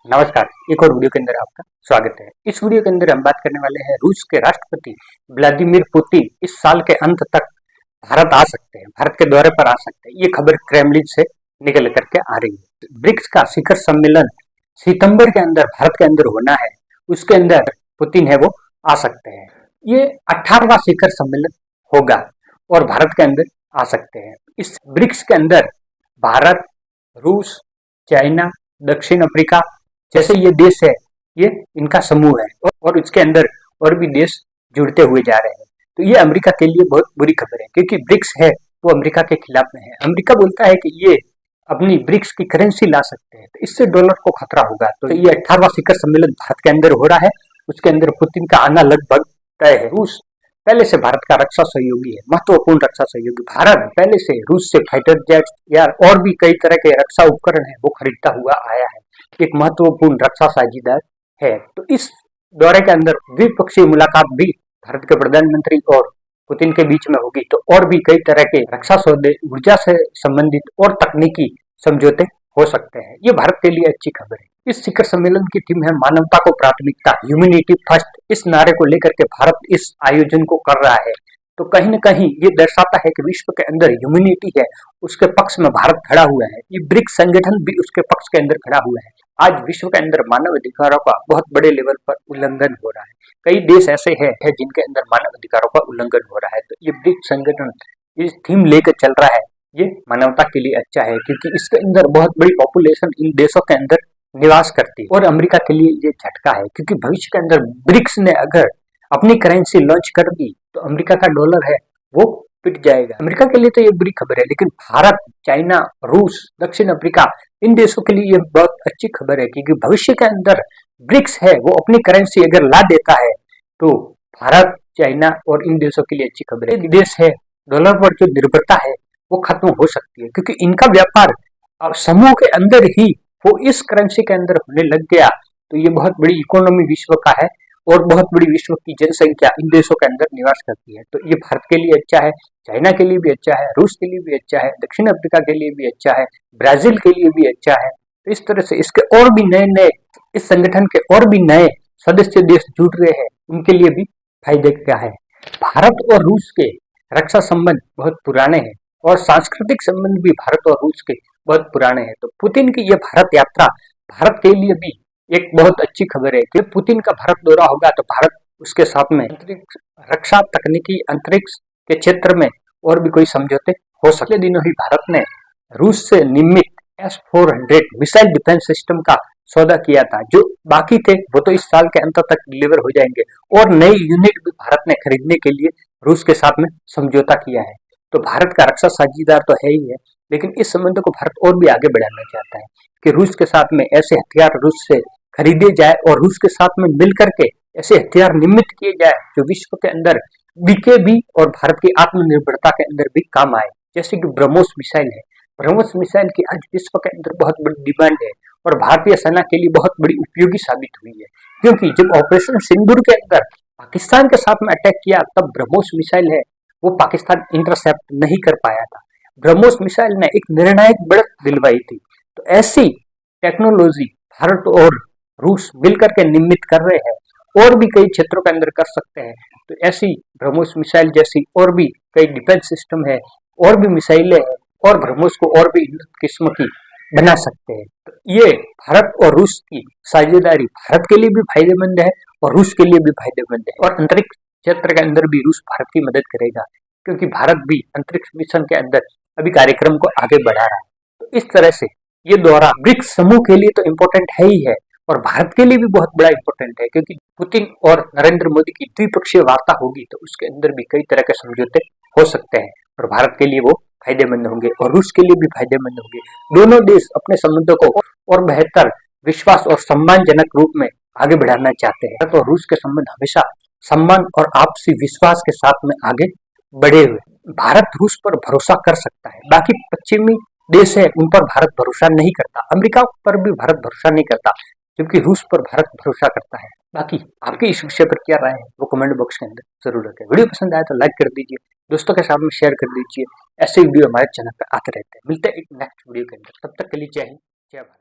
नमस्कार। एक और वीडियो के अंदर आपका स्वागत है। इस वीडियो के अंदर हम बात करने वाले हैं रूस के राष्ट्रपति व्लादिमीर पुतिन इस साल के अंत तक भारत आ सकते हैं, भारत के दौरे पर आ सकते हैं। ये खबर क्रेमलिन से निकल करके आ रही है। ब्रिक्स का शिखर सम्मेलन सितंबर के अंदर भारत के अंदर होना है, उसके अंदर पुतिन है वो आ सकते हैं। ये 18वां शिखर सम्मेलन होगा और भारत के अंदर आ सकते हैं। इस ब्रिक्स के अंदर भारत, रूस, चाइना, दक्षिण अफ्रीका जैसे ये देश है, ये इनका समूह है और इसके अंदर और भी देश जुड़ते हुए जा रहे हैं। तो ये अमेरिका के लिए बहुत बुरी खबर है, क्योंकि ब्रिक्स है वो अमेरिका के खिलाफ में है। अमेरिका बोलता है कि ये अपनी ब्रिक्स की करेंसी ला सकते हैं, तो इससे डॉलर को खतरा होगा। तो ये 18वां शिखर सम्मेलन भारत के अंदर हो रहा है, उसके अंदर पुतिन का आना लगभग तय है। रूस पहले से भारत का रक्षा सहयोगी है, महत्वपूर्ण रक्षा सहयोगी। भारत पहले से रूस से फाइटर जेट या और भी कई तरह के रक्षा उपकरण है वो खरीदता हुआ आया है, एक महत्वपूर्ण रक्षा साझेदार है। तो इस दौरे के अंदर द्विपक्षीय मुलाकात भी भारत के प्रधानमंत्री और पुतिन के बीच में होगी। तो और भी कई तरह के रक्षा सौदे, ऊर्जा से संबंधित और तकनीकी समझौते हो सकते हैं। ये भारत के लिए अच्छी खबर है। इस शिखर सम्मेलन की थीम है मानवता को प्राथमिकता, ह्यूमैनिटी फर्स्ट। इस नारे को लेकर के भारत इस आयोजन को कर रहा है। तो कहीं न कहीं ये दर्शाता है कि विश्व के अंदर ह्यूमैनिटी है, उसके पक्ष में भारत खड़ा हुआ है। ये ब्रिक्स संगठन भी उसके पक्ष के अंदर खड़ा हुआ है। आज विश्व के अंदर मानव अधिकारों का बहुत बड़े लेवल पर उल्लंघन हो रहा है। कई देश ऐसे हैं जिनके अंदर मानव अधिकारों का उल्लंघन हो रहा है। तो ये ब्रिक्स संगठन इस थीम लेकर चल रहा है। ये मानवता के लिए अच्छा है, क्योंकि इसके अंदर बहुत बड़ी पॉपुलेशन इन देशों के अंदर निवास करती है। और अमेरिका के लिए ये झटका है, क्योंकि भविष्य के अंदर ब्रिक्स ने अगर अपनी करेंसी लॉन्च कर दी तो अमेरिका का डॉलर है वो पिट जाएगा। अमेरिका के लिए तो ये बुरी खबर है, लेकिन भारत, चाइना, रूस, दक्षिण अफ्रीका इन देशों के लिए ये बहुत अच्छी खबर है, क्योंकि भविष्य के अंदर ब्रिक्स है वो अपनी करेंसी अगर ला देता है तो भारत, चाइना और इन देशों के लिए अच्छी खबर है। देश है डॉलर पर जो निर्भरता है वो खत्म हो सकती है, क्योंकि इनका व्यापार समूह के अंदर ही वो इस करेंसी के अंदर होने लग गया। तो ये बहुत बड़ी इकोनॉमी विश्व का है और बहुत बड़ी विश्व की जनसंख्या इन देशों के अंदर निवास करती है। तो ये भारत के लिए अच्छा है, चाइना के लिए भी अच्छा है, रूस के लिए भी अच्छा है, दक्षिण अफ्रीका के लिए भी अच्छा है, ब्राजील के लिए भी अच्छा है। तो इस तरह से इसके और भी नए नए, इस संगठन के और भी नए सदस्य देश जुड़ रहे हैं, उनके लिए भी फायदे का है। भारत और रूस के रक्षा संबंध बहुत पुराने हैं और सांस्कृतिक संबंध भी भारत और रूस के बहुत पुराने हैं। तो पुतिन की यह भारत यात्रा भारत के लिए भी एक बहुत अच्छी खबर है कि पुतिन का भारत दौरा होगा तो भारत उसके साथ में अंतरिक्ष रक्षा, तकनीकी, अंतरिक्ष के क्षेत्र में और भी कोई समझौते हो सकते। दिनों ही भारत ने रूस से निर्मित S-400 मिसाइल डिफेंस सिस्टम का सौदा किया था। जो बाकी थे वो तो इस साल के अंत तक डिलीवर हो जाएंगे और नई यूनिट भी भारत ने खरीदने के लिए रूस के साथ में समझौता किया है। तो भारत का रक्षा साझेदार तो है ही है, लेकिन इस संबंध को भारत और भी आगे बढ़ाना चाहता है कि रूस के साथ में ऐसे हथियार रूस से खरीदे जाए और रूस के साथ में मिल करके ऐसे हथियार निर्मित किए जाए जो विश्व के अंदर बिके भी और भारत की आत्मनिर्भरता के अंदर भी काम आए। जैसे कि ब्रह्मोस मिसाइल है, ब्रह्मोस मिसाइल की आज विश्व के अंदर बहुत बड़ी डिमांड है और भारतीय सेना के लिए बहुत बड़ी उपयोगी साबित हुई है, क्योंकि जब ऑपरेशन सिंदूर के अंदर पाकिस्तान के साथ में अटैक किया तब ब्रह्मोस मिसाइल है वो पाकिस्तान इंटरसेप्ट नहीं कर पाया था। ब्रह्मोस मिसाइल ने एक निर्णायक बढ़त दिलवाई थी। तो ऐसी टेक्नोलॉजी भारत और रूस मिलकर के निर्मित कर रहे हैं और भी कई क्षेत्रों के अंदर कर सकते हैं। तो ऐसी ब्रह्मोस मिसाइल जैसी और भी कई डिफेंस सिस्टम है और भी मिसाइलें हैं और ब्रह्मोस को और भी किस्म की बना सकते हैं। तो ये भारत और रूस की साझेदारी भारत के लिए भी फायदेमंद है और रूस के लिए भी फायदेमंद है। और अंतरिक्ष क्षेत्र के अंदर भी रूस भारत की मदद करेगा, क्योंकि भारत भी अंतरिक्ष मिशन के अंदर अभी कार्यक्रम को आगे बढ़ा रहा है। तो इस तरह से ये दौरा ब्रिक्स समूह के लिए तो इम्पोर्टेंट है ही है और भारत के लिए भी बहुत बड़ा इम्पोर्टेंट है, क्योंकि पुतिन और नरेंद्र मोदी की द्विपक्षीय वार्ता होगी तो उसके अंदर भी कई तरह के समझौते हो सकते हैं और भारत के लिए वो फायदेमंद होंगे और रूस के लिए भी फायदेमंद होंगे। दोनों देश अपने संबंधों को और बेहतर, विश्वास और सम्मानजनक रूप में आगे बढ़ाना चाहते हैं। तो रूस के संबंध हमेशा सम्मान और आपसी विश्वास के साथ में आगे बढ़े हुए। भारत रूस पर भरोसा कर सकता है, बाकी पश्चिमी देश है उन पर भारत भरोसा नहीं करता, अमेरिका पर भी भारत भरोसा नहीं करता, जबकि रूस पर भारत भरोसा करता है। बाकी आपकी इस विषय पर क्या राय है वो कमेंट बॉक्स के अंदर जरूर रखें। वीडियो पसंद आए तो लाइक कर दीजिए, दोस्तों के साथ में शेयर कर दीजिए। ऐसे वीडियो हमारे चैनल पर आते रहते हैं। मिलते हैं एक नेक्स्ट वीडियो के अंदर, तब तक के लिए जय हिंद, जय भारत।